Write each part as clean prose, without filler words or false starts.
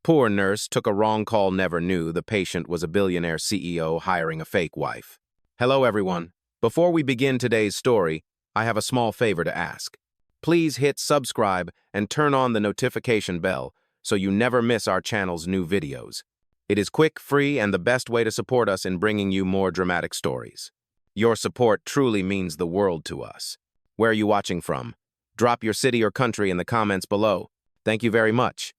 Poor nurse took a wrong call, never knew the patient was a billionaire CEO hiring a fake wife. Hello, everyone. Before we begin today's story, I have a small favor to ask. Please hit subscribe and turn on the notification bell so you never miss our channel's new videos. It is quick, free, and the best way to support us in bringing you more dramatic stories. Your support truly means the world to us. Where are you watching from? Drop your city or country in the comments below. Thank you very much.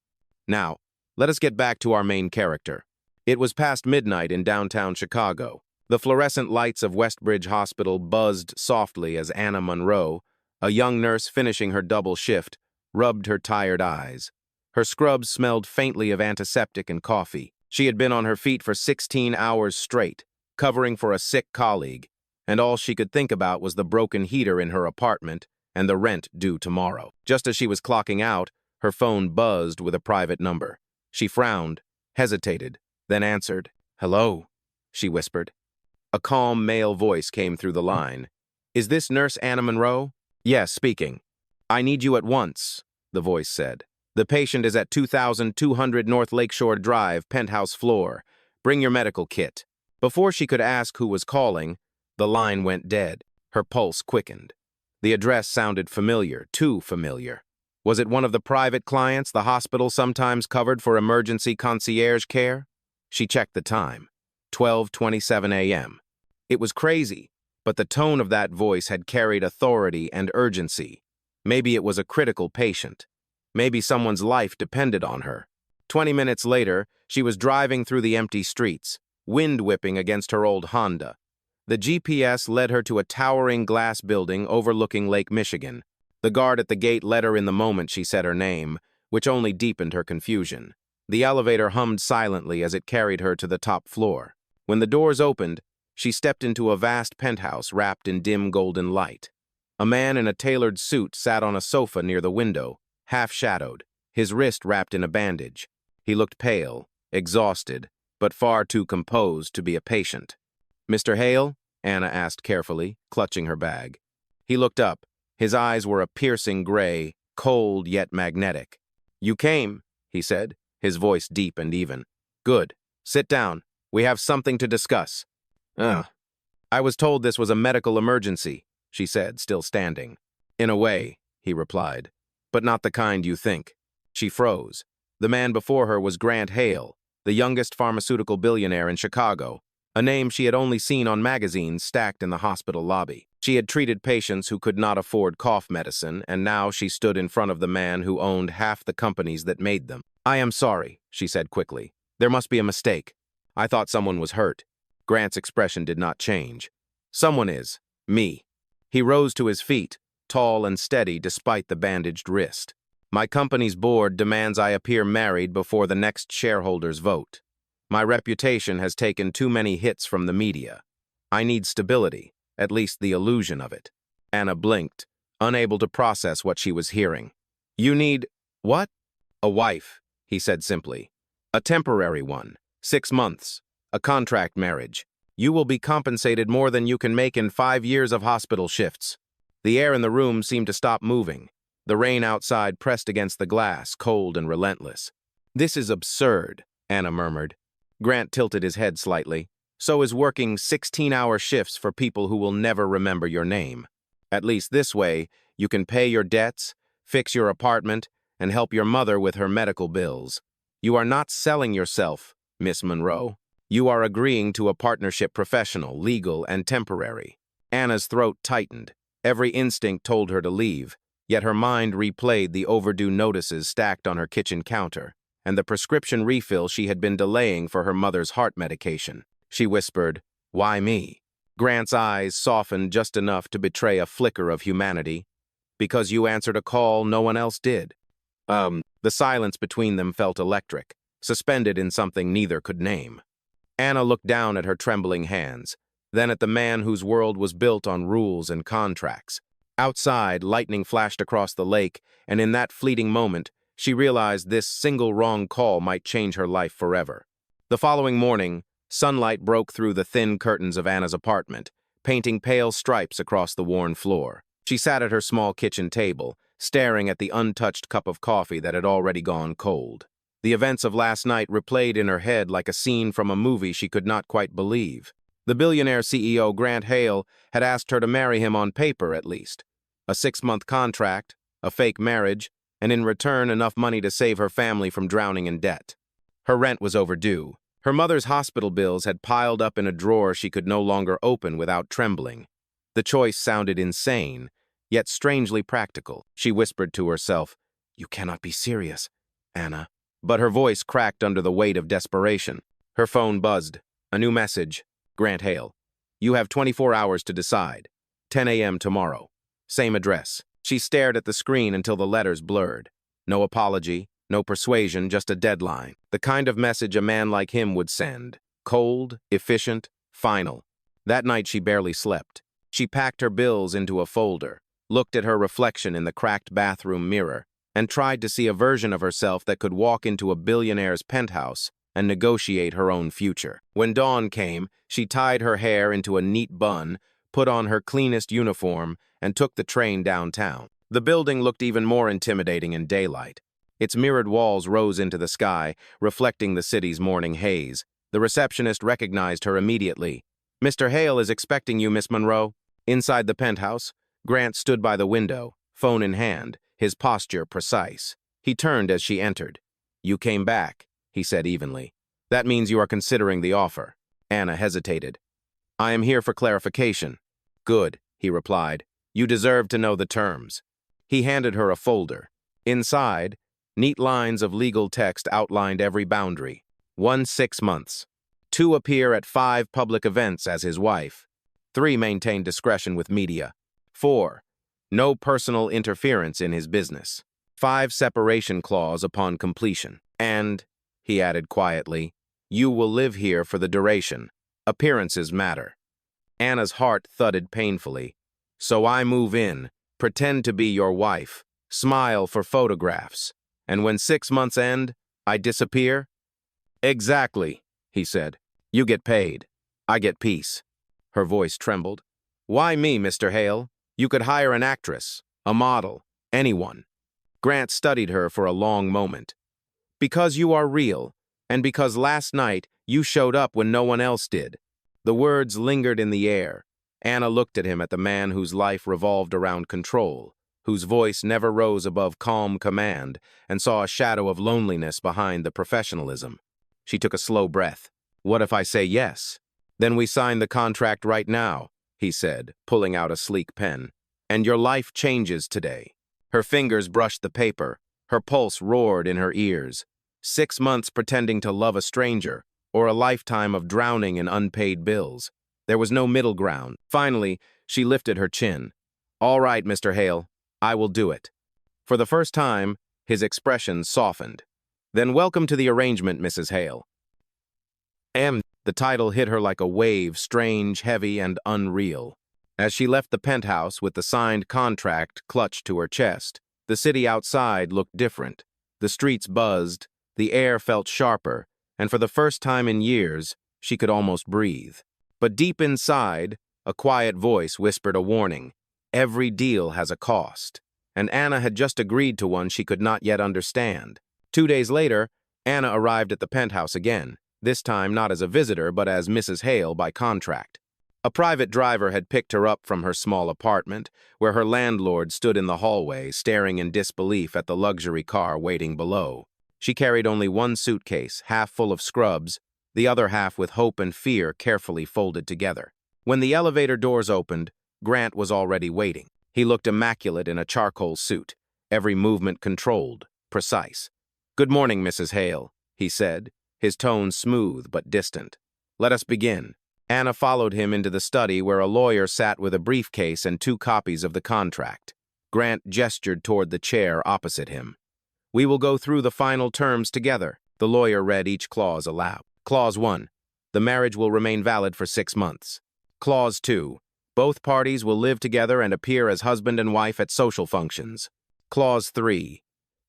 Now, let us get back to our main character. It was past midnight in downtown Chicago. The fluorescent lights of Westbridge Hospital buzzed softly as Anna Monroe, a young nurse finishing her double shift, rubbed her tired eyes. Her scrubs smelled faintly of antiseptic and coffee. She had been on her feet for 16 hours straight, covering for a sick colleague, and all she could think about was the broken heater in her apartment and the rent due tomorrow. Just as she was clocking out, her phone buzzed with a private number. She frowned, hesitated, then answered. "Hello," she whispered. A calm male voice came through the line. "Is this Nurse Anna Monroe?" "Yes, speaking." "I need you at once," the voice said. "The patient is at 2200 North Lakeshore Drive, penthouse floor. Bring your medical kit." Before she could ask who was calling, the line went dead. Her pulse quickened. The address sounded familiar, too familiar. Was it one of the private clients the hospital sometimes covered for emergency concierge care? She checked the time. 12:27 a.m. It was crazy, but the tone of that voice had carried authority and urgency. Maybe it was a critical patient. Maybe someone's life depended on her. 20 minutes later, she was driving through the empty streets, wind whipping against her old Honda. The GPS led her to a towering glass building overlooking Lake Michigan. The guard at the gate let her in the moment she said her name, which only deepened her confusion. The elevator hummed silently as it carried her to the top floor. When the doors opened, she stepped into a vast penthouse wrapped in dim golden light. A man in a tailored suit sat on a sofa near the window, half-shadowed, his wrist wrapped in a bandage. He looked pale, exhausted, but far too composed to be a patient. "Mr. Hale?" Anna asked carefully, clutching her bag. He looked up. His eyes were a piercing gray, cold yet magnetic. "You came," he said, his voice deep and even. "Good. Sit down. We have something to discuss." "I was told this was a medical emergency," she said, still standing. "In a way," he replied, "but not the kind you think." She froze. The man before her was Grant Hale, the youngest pharmaceutical billionaire in Chicago, a name she had only seen on magazines stacked in the hospital lobby. She had treated patients who could not afford cough medicine, and now she stood in front of the man who owned half the companies that made them. "I am sorry," she said quickly. "There must be a mistake. I thought someone was hurt." Grant's expression did not change. "Someone is. Me." He rose to his feet, tall and steady despite the bandaged wrist. "My company's board demands I appear married before the next shareholders vote. My reputation has taken too many hits from the media. I need stability, at least the illusion of it." Anna blinked, unable to process what she was hearing. "You need what?" "A wife," he said simply. "A temporary one. 6 months. A contract marriage. You will be compensated more than you can make in 5 years of hospital shifts." The air in the room seemed to stop moving. The rain outside pressed against the glass, cold and relentless. "This is absurd," Anna murmured. Grant tilted his head slightly. "So is working 16-hour shifts for people who will never remember your name. At least this way, you can pay your debts, fix your apartment, and help your mother with her medical bills. You are not selling yourself, Miss Monroe. You are agreeing to a partnership, professional, legal, and temporary." Anna's throat tightened. Every instinct told her to leave, yet her mind replayed the overdue notices stacked on her kitchen counter and the prescription refill she had been delaying for her mother's heart medication. She whispered, "Why me?" Grant's eyes softened just enough to betray a flicker of humanity. "Because you answered a call no one else did." The silence between them felt electric, suspended in something neither could name. Anna looked down at her trembling hands, then at the man whose world was built on rules and contracts. Outside, lightning flashed across the lake, and in that fleeting moment, she realized this single wrong call might change her life forever. The following morning, sunlight broke through the thin curtains of Anna's apartment, painting pale stripes across the worn floor. She sat at her small kitchen table, staring at the untouched cup of coffee that had already gone cold. The events of last night replayed in her head like a scene from a movie she could not quite believe. The billionaire CEO, Grant Hale, had asked her to marry him on paper, at least. A 6-month contract, a fake marriage, and in return enough money to save her family from drowning in debt. Her rent was overdue. Her mother's hospital bills had piled up in a drawer she could no longer open without trembling. The choice sounded insane, yet strangely practical. She whispered to herself, "You cannot be serious, Anna." But her voice cracked under the weight of desperation. Her phone buzzed. A new message. Grant Hale. "You have 24 hours to decide. 10 a.m. tomorrow. Same address." She stared at the screen until the letters blurred. No apology, no persuasion, just a deadline. The kind of message a man like him would send. Cold, efficient, final. That night she barely slept. She packed her bills into a folder, looked at her reflection in the cracked bathroom mirror, and tried to see a version of herself that could walk into a billionaire's penthouse and negotiate her own future. When dawn came, she tied her hair into a neat bun, put on her cleanest uniform, and took the train downtown. The building looked even more intimidating in daylight. Its mirrored walls rose into the sky, reflecting the city's morning haze. The receptionist recognized her immediately. "Mr. Hale is expecting you, Miss Monroe." Inside the penthouse, Grant stood by the window, phone in hand, his posture precise. He turned as she entered. "You came back," he said evenly. "That means you are considering the offer." Anna hesitated. "I am here for clarification." "Good," he replied. "You deserve to know the terms." He handed her a folder. Inside, neat lines of legal text outlined every boundary. 1, 6 months. 2, appear at 5 public events as his wife. 3, maintain discretion with media. 4, no personal interference in his business. 5, separation clause upon completion. And, he added quietly, you will live here for the duration. Appearances matter. Anna's heart thudded painfully. "So I move in, pretend to be your wife, smile for photographs, and when 6 months end, I disappear?" "Exactly," he said. "You get paid. I get peace." Her voice trembled. "Why me, Mr. Hale? You could hire an actress, a model, anyone." Grant studied her for a long moment. "Because you are real, and because last night you showed up when no one else did." The words lingered in the air. Anna looked at him, at the man whose life revolved around control, whose voice never rose above calm command, and saw a shadow of loneliness behind the professionalism. She took a slow breath. "What if I say yes?" "Then we sign the contract right now," he said, pulling out a sleek pen. "And your life changes today." Her fingers brushed the paper. Her pulse roared in her ears. 6 months pretending to love a stranger, or a lifetime of drowning in unpaid bills. There was no middle ground. Finally, she lifted her chin. "All right, Mr. Hale, I will do it." For the first time, his expression softened. "Then welcome to the arrangement, Mrs. Hale." The title hit her like a wave, strange, heavy, and unreal. As she left the penthouse with the signed contract clutched to her chest, the city outside looked different. The streets buzzed, the air felt sharper, and for the first time in years, she could almost breathe. But deep inside, a quiet voice whispered a warning. Every deal has a cost, and Anna had just agreed to one she could not yet understand. 2 days later, Anna arrived at the penthouse again, this time not as a visitor but as Mrs. Hale by contract. A private driver had picked her up from her small apartment, where her landlord stood in the hallway, staring in disbelief at the luxury car waiting below. She carried only one suitcase, half full of scrubs, the other half with hope and fear carefully folded together. When the elevator doors opened, Grant was already waiting. He looked immaculate in a charcoal suit, every movement controlled, precise. "Good morning, Mrs. Hale," he said, his tone smooth but distant. "Let us begin." Anna followed him into the study where a lawyer sat with a briefcase and 2 copies of the contract. Grant gestured toward the chair opposite him. "We will go through the final terms together." The lawyer read each clause aloud. Clause 1. The marriage will remain valid for 6 months. Clause 2. Both parties will live together and appear as husband and wife at social functions. Clause 3.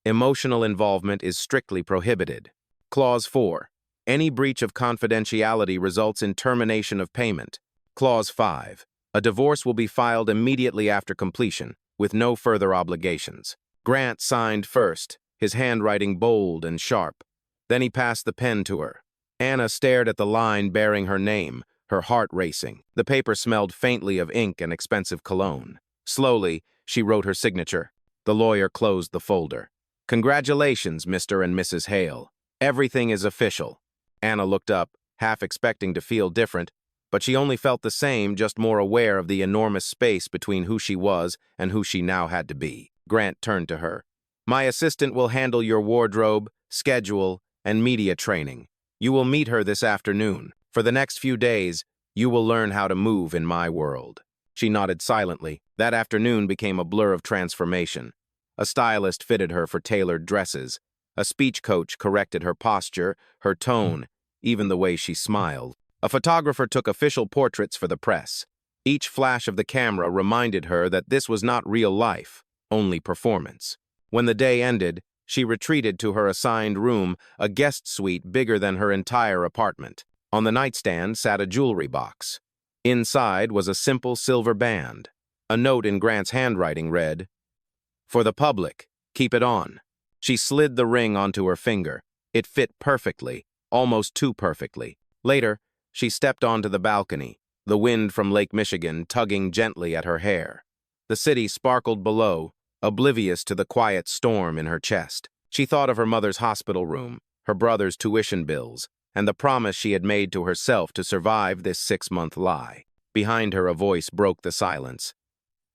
Emotional involvement is strictly prohibited. Clause 4. Any breach of confidentiality results in termination of payment. Clause 5. A divorce will be filed immediately after completion, with no further obligations. Grant signed first, his handwriting bold and sharp. Then he passed the pen to her. Anna stared at the line bearing her name, her heart racing. The paper smelled faintly of ink and expensive cologne. Slowly, she wrote her signature. The lawyer closed the folder. "Congratulations, Mr. and Mrs. Hale. Everything is official." Anna looked up, half expecting to feel different, but she only felt the same, just more aware of the enormous space between who she was and who she now had to be. Grant turned to her. "My assistant will handle your wardrobe, schedule, and media training. You will meet her this afternoon. For the next few days, you will learn how to move in my world." She nodded silently. That afternoon became a blur of transformation. A stylist fitted her for tailored dresses. A speech coach corrected her posture, her tone, even the way she smiled. A photographer took official portraits for the press. Each flash of the camera reminded her that this was not real life, only performance. When the day ended, she retreated to her assigned room, a guest suite bigger than her entire apartment. On the nightstand sat a jewelry box. Inside was a simple silver band. A note in Grant's handwriting read, "For the public, keep it on." She slid the ring onto her finger. It fit perfectly, almost too perfectly. Later, she stepped onto the balcony, the wind from Lake Michigan tugging gently at her hair. The city sparkled below, oblivious to the quiet storm in her chest. She thought of her mother's hospital room, her brother's tuition bills, and the promise she had made to herself to survive this 6-month lie. Behind her, a voice broke the silence.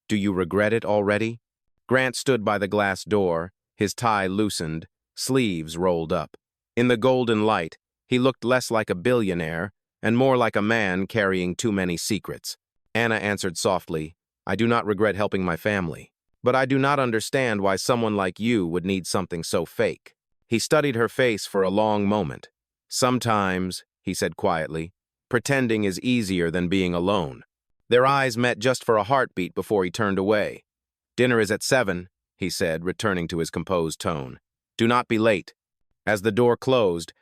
"Do you regret it already?" Grant stood by the glass door, his tie loosened, sleeves rolled up. In the golden light, he looked less like a billionaire and more like a man carrying too many secrets. Anna answered softly, "I do not regret helping my family, but I do not understand why someone like you would need something so fake." He studied her face for a long moment. "Sometimes," he said quietly, "pretending is easier than being alone." Their eyes met just for a heartbeat before he turned away. "Dinner is at 7, he said, returning to his composed tone. "Do not be late." As the door closed,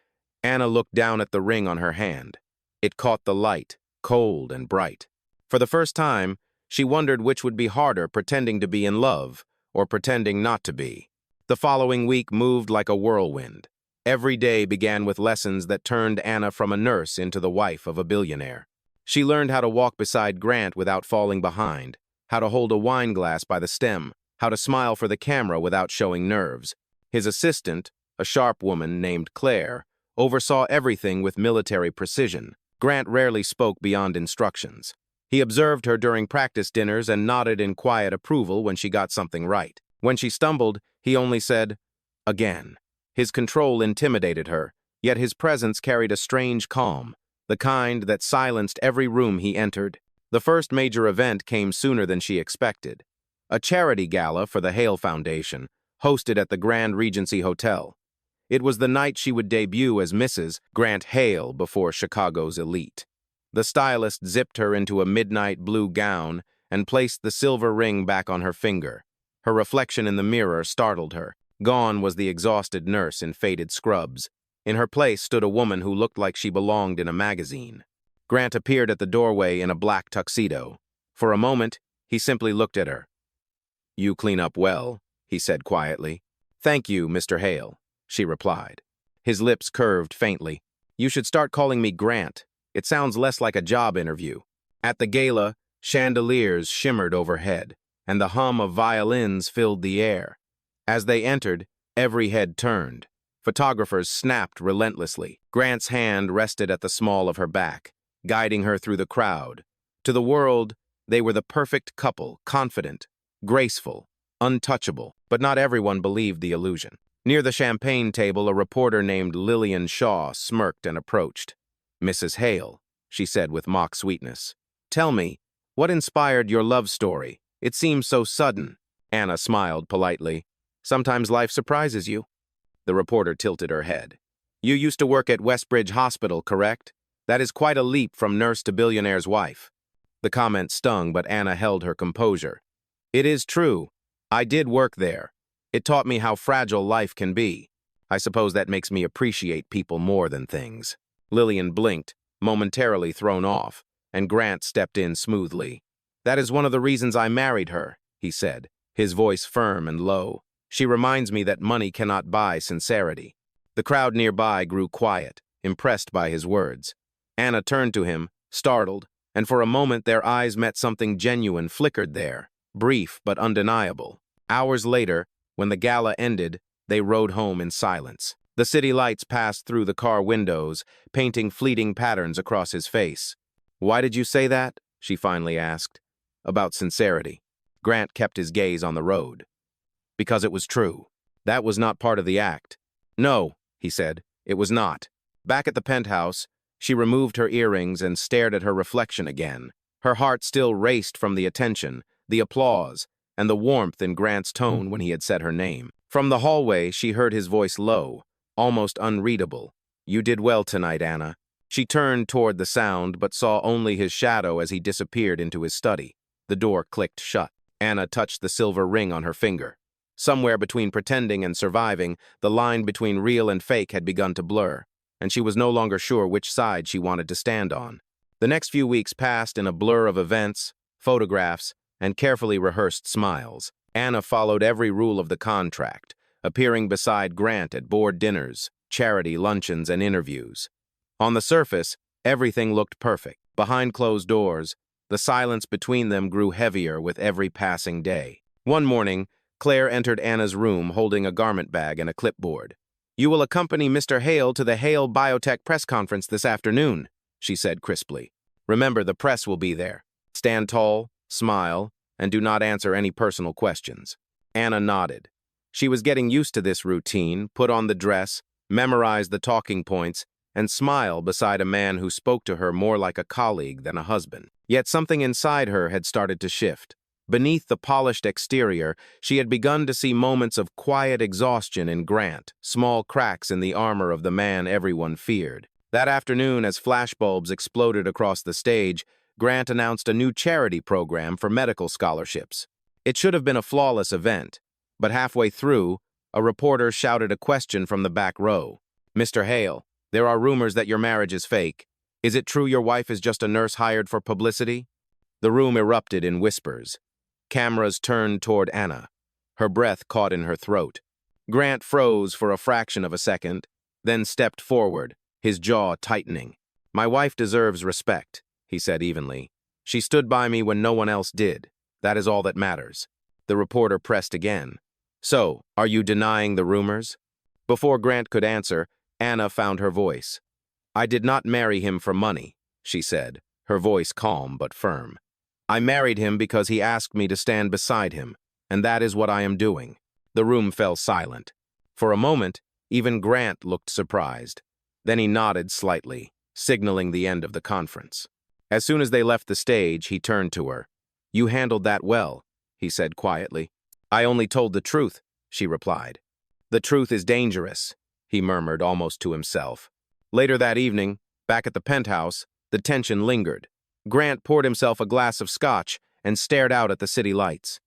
Anna looked down at the ring on her hand. It caught the light, cold and bright. For the first time, she wondered which would be harder, pretending to be in love or pretending not to be. The following week moved like a whirlwind. Every day began with lessons that turned Anna from a nurse into the wife of a billionaire. She learned how to walk beside Grant without falling behind, how to hold a wine glass by the stem, how to smile for the camera without showing nerves. His assistant, a sharp woman named Claire, oversaw everything with military precision. Grant rarely spoke beyond instructions. He observed her during practice dinners and nodded in quiet approval when she got something right. When she stumbled, he only said, "Again." His control intimidated her, yet his presence carried a strange calm, the kind that silenced every room he entered. The first major event came sooner than she expected. A charity gala for the Hale Foundation, hosted at the Grand Regency Hotel. It was the night she would debut as Mrs. Grant Hale before Chicago's elite. The stylist zipped her into a midnight blue gown and placed the silver ring back on her finger. Her reflection in the mirror startled her. Gone was the exhausted nurse in faded scrubs. In her place stood a woman who looked like she belonged in a magazine. Grant appeared at the doorway in a black tuxedo. For a moment, he simply looked at her. "You clean up well," he said quietly. "Thank you, Mr. Hale," she replied. His lips curved faintly. "You should start calling me Grant. It sounds less like a job interview." At the gala, chandeliers shimmered overhead, and the hum of violins filled the air. As they entered, every head turned. Photographers snapped relentlessly. Grant's hand rested at the small of her back, guiding her through the crowd. To the world, they were the perfect couple, confident, graceful, untouchable, but not everyone believed the illusion. Near the champagne table, a reporter named Lillian Shaw smirked and approached. "Mrs. Hale," she said with mock sweetness, "tell me, what inspired your love story? It seems so sudden." Anna smiled politely. "Sometimes life surprises you." The reporter tilted her head. "You used to work at Westbridge Hospital, correct? That is quite a leap from nurse to billionaire's wife." The comment stung, but Anna held her composure. "It is true. I did work there. It taught me how fragile life can be. I suppose that makes me appreciate people more than things." Lillian blinked, momentarily thrown off, and Grant stepped in smoothly. "That is one of the reasons I married her," he said, his voice firm and low. "She reminds me that money cannot buy sincerity." The crowd nearby grew quiet, impressed by his words. Anna turned to him, startled, and for a moment their eyes met. Something genuine flickered there, brief but undeniable. Hours later, when the gala ended, they rode home in silence. The city lights passed through the car windows, painting fleeting patterns across his face. "Why did you say that?" she finally asked. "About sincerity." Grant kept his gaze on the road. "Because it was true. That was not part of the act." "No," he said, "it was not." Back at the penthouse, she removed her earrings and stared at her reflection again. Her heart still raced from the attention, the applause, and the warmth in Grant's tone when he had said her name. From the hallway, she heard his voice low, almost unreadable. "You did well tonight, Anna." She turned toward the sound, but saw only his shadow as he disappeared into his study. The door clicked shut. Anna touched the silver ring on her finger. Somewhere between pretending and surviving, the line between real and fake had begun to blur, and she was no longer sure which side she wanted to stand on. The next few weeks passed in a blur of events, photographs, and carefully rehearsed smiles. Anna followed every rule of the contract, appearing beside Grant at board dinners, charity luncheons, and interviews. On the surface, everything looked perfect. Behind closed doors, the silence between them grew heavier with every passing day. One morning, Claire entered Anna's room holding a garment bag and a clipboard. "You will accompany Mr. Hale to the Hale Biotech press conference this afternoon," she said crisply. "Remember, the press will be there. Stand tall, smile, and do not answer any personal questions." Anna nodded. She was getting used to this routine, put on the dress, memorize the talking points, and smile beside a man who spoke to her more like a colleague than a husband. Yet something inside her had started to shift. Beneath the polished exterior, she had begun to see moments of quiet exhaustion in Grant, small cracks in the armor of the man everyone feared. That afternoon, as flashbulbs exploded across the stage, Grant announced a new charity program for medical scholarships. It should have been a flawless event, but halfway through, a reporter shouted a question from the back row. "Mr. Hale, there are rumors that your marriage is fake. Is it true your wife is just a nurse hired for publicity?" The room erupted in whispers. Cameras turned toward Anna. Her breath caught in her throat. Grant froze for a fraction of a second, then stepped forward, his jaw tightening. "My wife deserves respect," he said evenly. "She stood by me when no one else did. That is all that matters." The reporter pressed again. "So, are you denying the rumors?" Before Grant could answer, Anna found her voice. "I did not marry him for money," she said, her voice calm but firm. "I married him because he asked me to stand beside him, and that is what I am doing." The room fell silent. For a moment, even Grant looked surprised. Then he nodded slightly, signaling the end of the conference. As soon as they left the stage, he turned to her. "You handled that well," he said quietly. "I only told the truth," she replied. "The truth is dangerous," he murmured almost to himself. Later that evening, back at the penthouse, the tension lingered. Grant poured himself a glass of scotch and stared out at the city lights.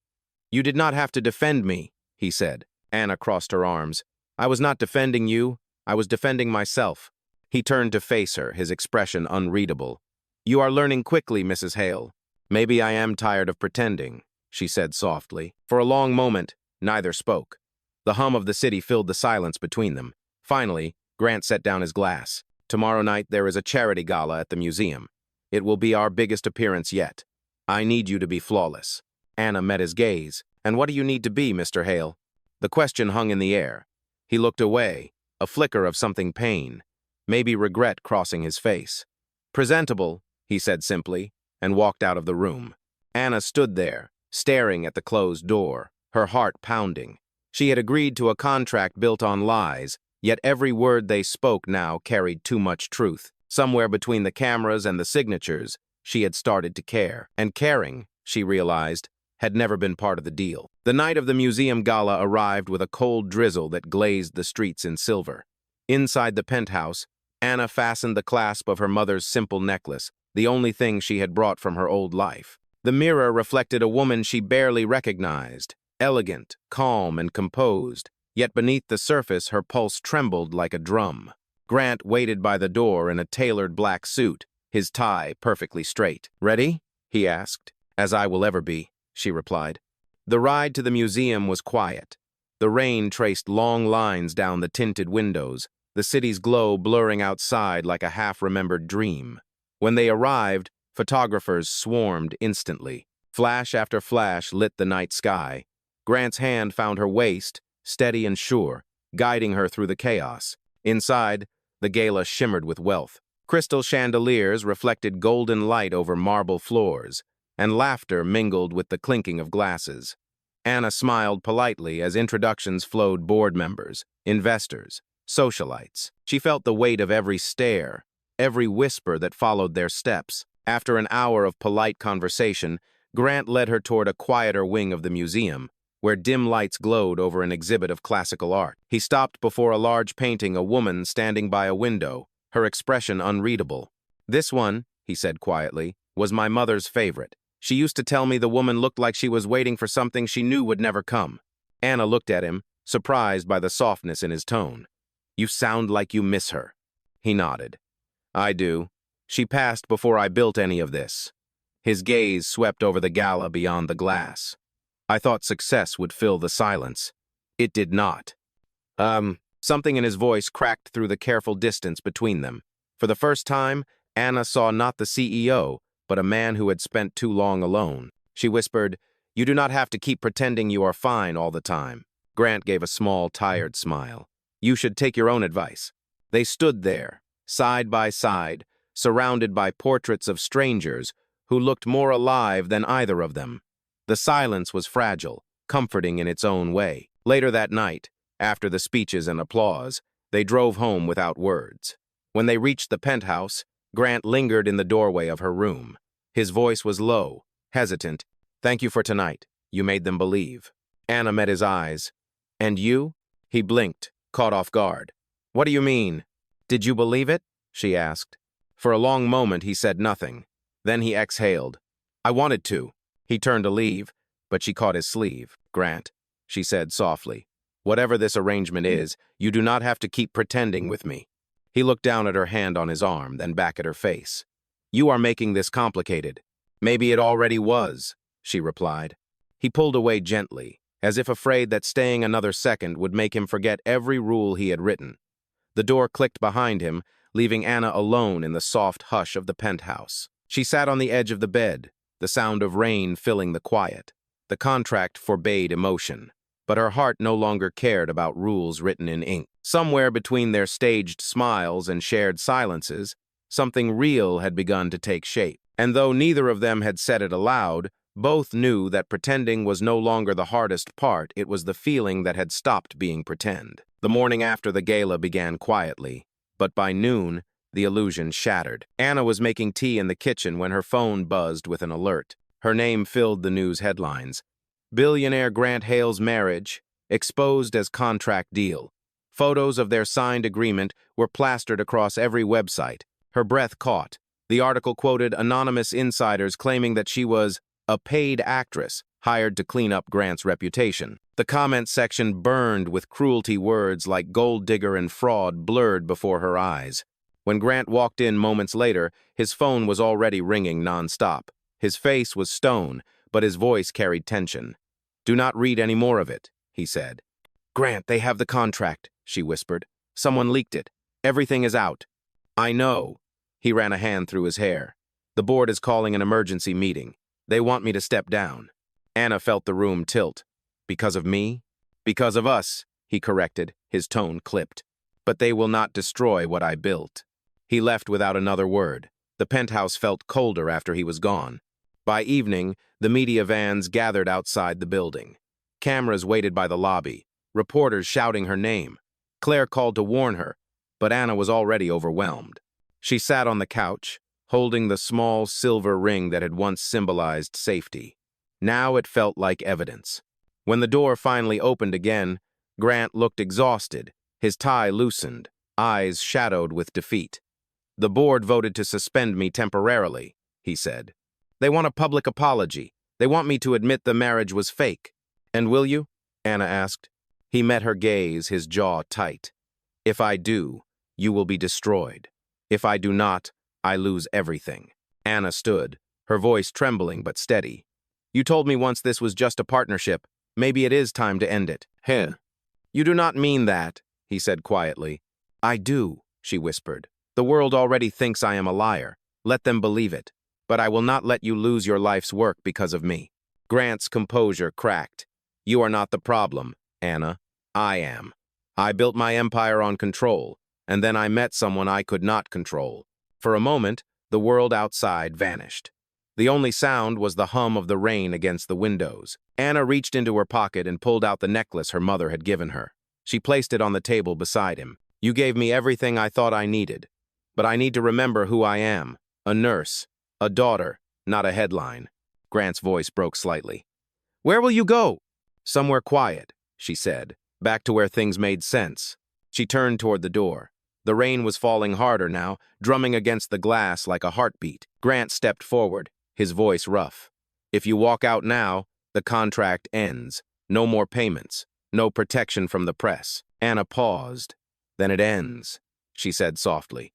"You did not have to defend me," he said. Anna crossed her arms. "I was not defending you. I was defending myself." He turned to face her, his expression unreadable. "You are learning quickly, Mrs. Hale." "Maybe I am tired of pretending," she said softly. For a long moment, neither spoke. The hum of the city filled the silence between them. Finally, Grant set down his glass. "Tomorrow night there is a charity gala at the museum. It will be our biggest appearance yet. I need you to be flawless." Anna met his gaze. "And what do you need to be, Mr. Hale?" The question hung in the air. He looked away, a flicker of something pain, maybe regret crossing his face. "Presentable," he said simply, and walked out of the room. Anna stood there, staring at the closed door, her heart pounding. She had agreed to a contract built on lies, yet every word they spoke now carried too much truth. Somewhere between the cameras and the signatures, she had started to care. And caring, she realized, had never been part of the deal. The night of the museum gala arrived with a cold drizzle that glazed the streets in silver. Inside the penthouse, Anna fastened the clasp of her mother's simple necklace, the only thing she had brought from her old life. The mirror reflected a woman she barely recognized, elegant, calm, and composed, yet beneath the surface her pulse trembled like a drum. Grant waited by the door in a tailored black suit, his tie perfectly straight. "Ready?" he asked. "As I will ever be," she replied. The ride to the museum was quiet. The rain traced long lines down the tinted windows, the city's glow blurring outside like a half-remembered dream. When they arrived, photographers swarmed instantly. Flash after flash lit the night sky. Grant's hand found her waist, steady and sure, guiding her through the chaos. Inside, the gala shimmered with wealth. Crystal chandeliers reflected golden light over marble floors, and laughter mingled with the clinking of glasses. Anna smiled politely as introductions flowed: board members, investors, socialites. She felt the weight of every stare, every whisper that followed their steps. After an hour of polite conversation, Grant led her toward a quieter wing of the museum, where dim lights glowed over an exhibit of classical art. He stopped before a large painting, a woman standing by a window, her expression unreadable. "This one," he said quietly, "was my mother's favorite. She used to tell me the woman looked like she was waiting for something she knew would never come." Anna looked at him, surprised by the softness in his tone. "You sound like you miss her." He nodded. "I do. She passed before I built any of this." His gaze swept over the gala beyond the glass. "I thought success would fill the silence. It did not." Something in his voice cracked through the careful distance between them. For the first time, Anna saw not the CEO, but a man who had spent too long alone. She whispered, "You do not have to keep pretending you are fine all the time." Grant gave a small, tired smile. "You should take your own advice." They stood there, side by side, surrounded by portraits of strangers who looked more alive than either of them. The silence was fragile, comforting in its own way. Later that night, after the speeches and applause, they drove home without words. When they reached the penthouse, Grant lingered in the doorway of her room. His voice was low, hesitant. "Thank you for tonight. You made them believe." Anna met his eyes. "And you?" He blinked, caught off guard. "What do you mean?" "Did you believe it?" she asked. For a long moment he said nothing. Then he exhaled. "I wanted to." He turned to leave, but she caught his sleeve. "Grant," she said softly, "whatever this arrangement is, you do not have to keep pretending with me." He looked down at her hand on his arm, then back at her face. "You are making this complicated." "Maybe it already was," she replied. He pulled away gently, as if afraid that staying another second would make him forget every rule he had written. The door clicked behind him, leaving Anna alone in the soft hush of the penthouse. She sat on the edge of the bed, the sound of rain filling the quiet. The contract forbade emotion, but her heart no longer cared about rules written in ink. Somewhere between their staged smiles and shared silences, something real had begun to take shape. And though neither of them had said it aloud, both knew that pretending was no longer the hardest part. It was the feeling that had stopped being pretend. The morning after the gala began quietly, but by noon, the illusion shattered. Anna was making tea in the kitchen when her phone buzzed with an alert. Her name filled the news headlines. Billionaire Grant Hale's marriage, exposed as contract deal. Photos of their signed agreement were plastered across every website. Her breath caught. The article quoted anonymous insiders claiming that she was a paid actress hired to clean up Grant's reputation. The comment section burned with cruelty. Words like gold digger and fraud blurred before her eyes. When Grant walked in moments later, his phone was already ringing nonstop. His face was stone, but his voice carried tension. "Do not read any more of it," he said. "Grant, they have the contract," she whispered. "Someone leaked it. Everything is out." "I know." He ran a hand through his hair. "The board is calling an emergency meeting. They want me to step down." Anna felt the room tilt. "Because of me?" "Because of us," he corrected, his tone clipped. "But they will not destroy what I built." He left without another word. The penthouse felt colder after he was gone. By evening, the media vans gathered outside the building. Cameras waited by the lobby, reporters shouting her name. Claire called to warn her, but Anna was already overwhelmed. She sat on the couch, holding the small silver ring that had once symbolized safety. Now it felt like evidence. When the door finally opened again, Grant looked exhausted, his tie loosened, eyes shadowed with defeat. "The board voted to suspend me temporarily," he said. "They want a public apology. They want me to admit the marriage was fake." "And will you?" Anna asked. He met her gaze, his jaw tight. "If I do, you will be destroyed. If I do not, I lose everything." Anna stood, her voice trembling but steady. "You told me once this was just a partnership. Maybe it is time to end it." "Huh. You do not mean that," he said quietly. I do, she whispered. The world already thinks I am a liar. Let them believe it. But I will not let you lose your life's work because of me. Grant's composure cracked. You are not the problem, Anna. I am. I built my empire on control, and then I met someone I could not control. For a moment, the world outside vanished. The only sound was the hum of the rain against the windows. Anna reached into her pocket and pulled out the necklace her mother had given her. She placed it on the table beside him. You gave me everything I thought I needed. But I need to remember who I am. A nurse. A daughter. Not a headline. Grant's voice broke slightly. Where will you go? Somewhere quiet, she said, back to where things made sense. She turned toward the door. The rain was falling harder now, drumming against the glass like a heartbeat. Grant stepped forward, his voice rough. If you walk out now, the contract ends. No more payments. No protection from the press. Anna paused. Then it ends, she said softly.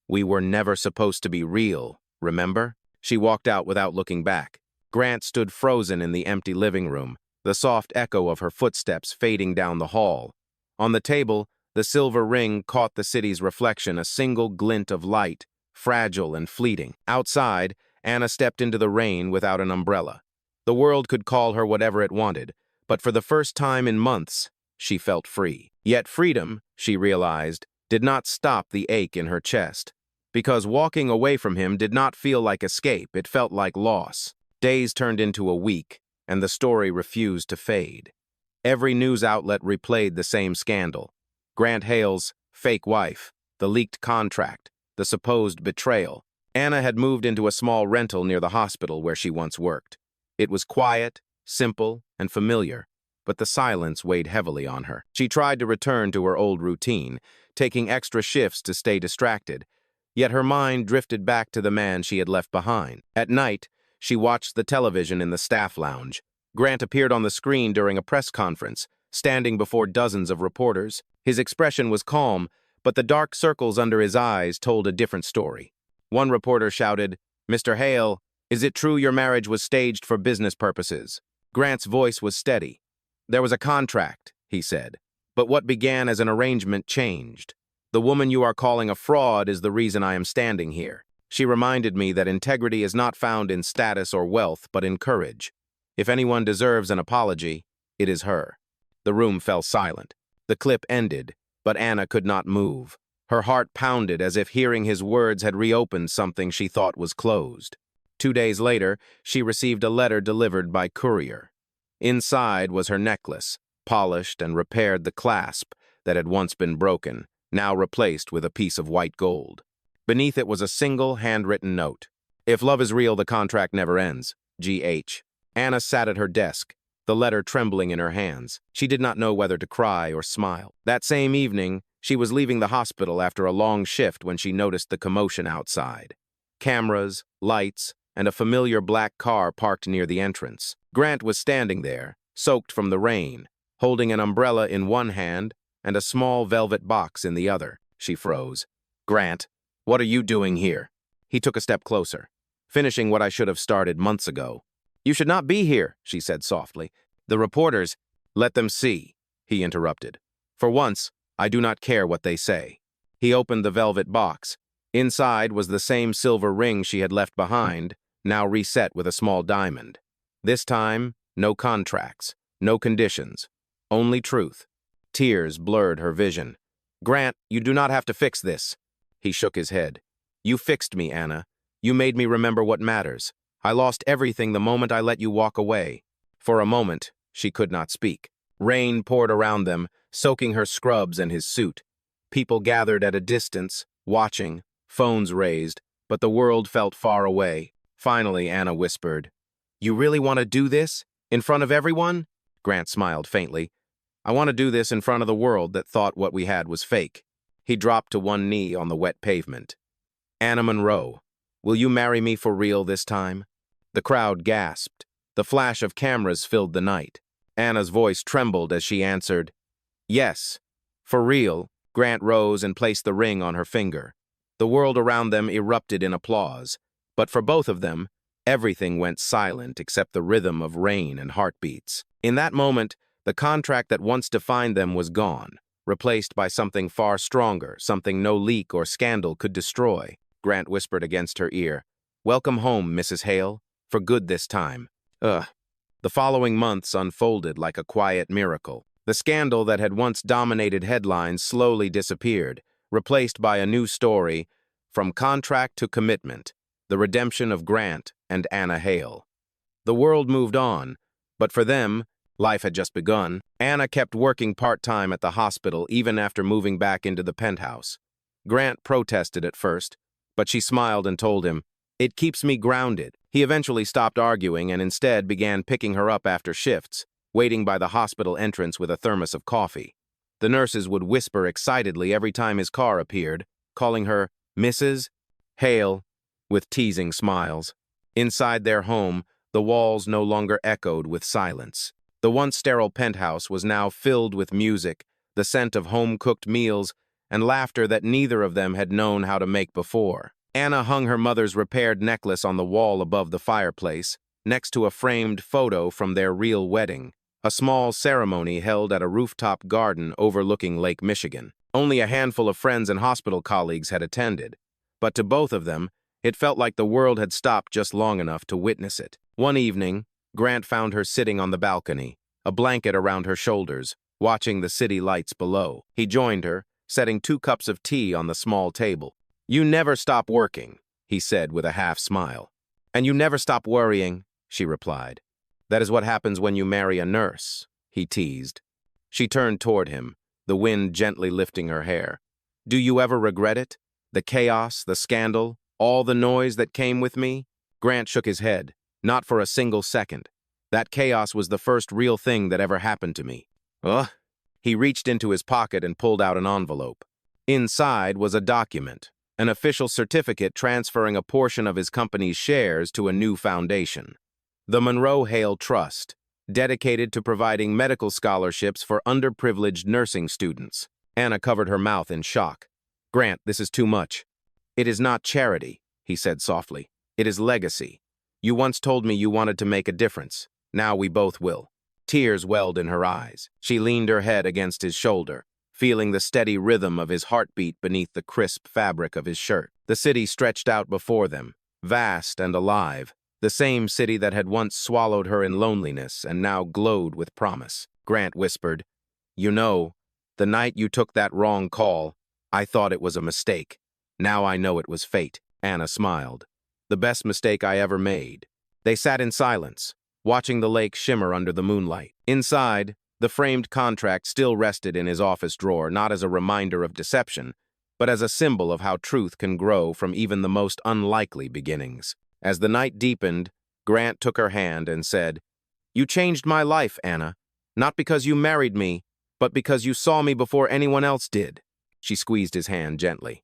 We were never supposed to be real, remember? She walked out without looking back. Grant stood frozen in the empty living room, the soft echo of her footsteps fading down the hall. On the table, the silver ring caught the city's reflection, a single glint of light, fragile and fleeting. Outside, Anna stepped into the rain without an umbrella. The world could call her whatever it wanted, but for the first time in months, she felt free. Yet freedom, she realized, did not stop the ache in her chest. Because walking away from him did not feel like escape, it felt like loss. Days turned into a week, and the story refused to fade. Every news outlet replayed the same scandal. Grant Hale's fake wife, the leaked contract, the supposed betrayal. Anna had moved into a small rental near the hospital where she once worked. It was quiet, simple, and familiar, but the silence weighed heavily on her. She tried to return to her old routine, taking extra shifts to stay distracted, yet her mind drifted back to the man she had left behind. At night, she watched the television in the staff lounge. Grant appeared on the screen during a press conference, standing before dozens of reporters. His expression was calm, but the dark circles under his eyes told a different story. One reporter shouted, "Mr. Hale, is it true your marriage was staged for business purposes?" Grant's voice was steady. "There was a contract," he said, "but what began as an arrangement changed. The woman you are calling a fraud is the reason I am standing here. She reminded me that integrity is not found in status or wealth, but in courage. If anyone deserves an apology, it is her." The room fell silent. The clip ended, but Anna could not move. Her heart pounded as if hearing his words had reopened something she thought was closed. 2 days later, she received a letter delivered by courier. Inside was her necklace, polished and repaired the clasp that had once been broken, now replaced with a piece of white gold. Beneath it was a single handwritten note. "If love is real, the contract never ends. G.H." Anna sat at her desk, the letter trembling in her hands. She did not know whether to cry or smile. That same evening, she was leaving the hospital after a long shift when she noticed the commotion outside. Cameras, lights, and a familiar black car parked near the entrance. Grant was standing there, soaked from the rain, holding an umbrella in one hand and a small velvet box in the other. She froze. "Grant, what are you doing here?" He took a step closer. "Finishing what I should have started months ago." "You should not be here," she said softly. "The reporters—" "Let them see," he interrupted. "For once, I do not care what they say." He opened the velvet box. Inside was the same silver ring she had left behind, now reset with a small diamond. This time, no contracts, no conditions, only truth. Tears blurred her vision. "Grant, you do not have to fix this." He shook his head. "You fixed me, Anna. You made me remember what matters. I lost everything the moment I let you walk away." For a moment, she could not speak. Rain poured around them, soaking her scrubs and his suit. People gathered at a distance, watching, phones raised, but the world felt far away. Finally, Anna whispered, "You really want to do this? In front of everyone?" Grant smiled faintly. "I want to do this in front of the world that thought what we had was fake." He dropped to one knee on the wet pavement. "Anna Monroe, will you marry me for real this time?" The crowd gasped. The flash of cameras filled the night. Anna's voice trembled as she answered, "Yes, for real." Grant rose and placed the ring on her finger. The world around them erupted in applause, but for both of them, everything went silent except the rhythm of rain and heartbeats. In that moment, the contract that once defined them was gone. replaced by something far stronger, something no leak or scandal could destroy. Grant whispered against her ear, "Welcome home, Mrs. Hale, for good this time." Ugh. The following months unfolded like a quiet miracle. The scandal that had once dominated headlines slowly disappeared, replaced by a new story, From Contract to Commitment, the redemption of Grant and Anna Hale. The world moved on, but for them, life had just begun. Anna kept working part-time at the hospital even after moving back into the penthouse. Grant protested at first, but she smiled and told him, "It keeps me grounded." He eventually stopped arguing and instead began picking her up after shifts, waiting by the hospital entrance with a thermos of coffee. The nurses would whisper excitedly every time his car appeared, calling her Mrs. Hale, with teasing smiles. Inside their home, the walls no longer echoed with silence. The once sterile penthouse was now filled with music, the scent of home-cooked meals, and laughter that neither of them had known how to make before. Anna hung her mother's repaired necklace on the wall above the fireplace, next to a framed photo from their real wedding, a small ceremony held at a rooftop garden overlooking Lake Michigan. Only a handful of friends and hospital colleagues had attended, but to both of them, it felt like the world had stopped just long enough to witness it. One evening, Grant found her sitting on the balcony, a blanket around her shoulders, watching the city lights below. He joined her, setting 2 cups of tea on the small table. "You never stop working," he said with a half smile. "And you never stop worrying," she replied. "That is what happens when you marry a nurse," he teased. She turned toward him, the wind gently lifting her hair. "Do you ever regret it? The chaos, the scandal, all the noise that came with me?" Grant shook his head. "Not for a single second. That chaos was the first real thing that ever happened to me." Ugh. He reached into his pocket and pulled out an envelope. Inside was a document, an official certificate transferring a portion of his company's shares to a new foundation, the Monroe Hale Trust, dedicated to providing medical scholarships for underprivileged nursing students. Anna covered her mouth in shock. "Grant, this is too much." "It is not charity," he said softly. "It is legacy. You once told me you wanted to make a difference. Now we both will." Tears welled in her eyes. She leaned her head against his shoulder, feeling the steady rhythm of his heartbeat beneath the crisp fabric of his shirt. The city stretched out before them, vast and alive, the same city that had once swallowed her in loneliness and now glowed with promise. Grant whispered, "You know, the night you took that wrong call, I thought it was a mistake. Now I know it was fate." Anna smiled. "The best mistake I ever made." They sat in silence, watching the lake shimmer under the moonlight. Inside, the framed contract still rested in his office drawer, not as a reminder of deception, but as a symbol of how truth can grow from even the most unlikely beginnings. As the night deepened, Grant took her hand and said, "You changed my life, Anna, not because you married me, but because you saw me before anyone else did." She squeezed his hand gently.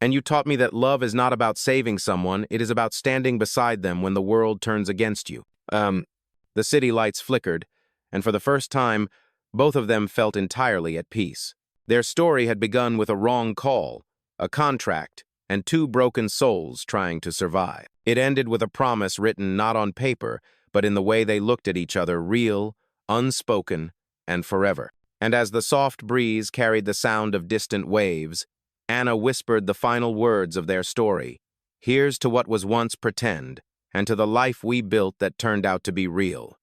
"And you taught me that love is not about saving someone, it is about standing beside them when the world turns against you." The city lights flickered, and for the first time, both of them felt entirely at peace. Their story had begun with a wrong call, a contract, and 2 broken souls trying to survive. It ended with a promise written not on paper, but in the way they looked at each other, real, unspoken, and forever. And as the soft breeze carried the sound of distant waves, Anna whispered the final words of their story. "Here's to what was once pretend, and to the life we built that turned out to be real."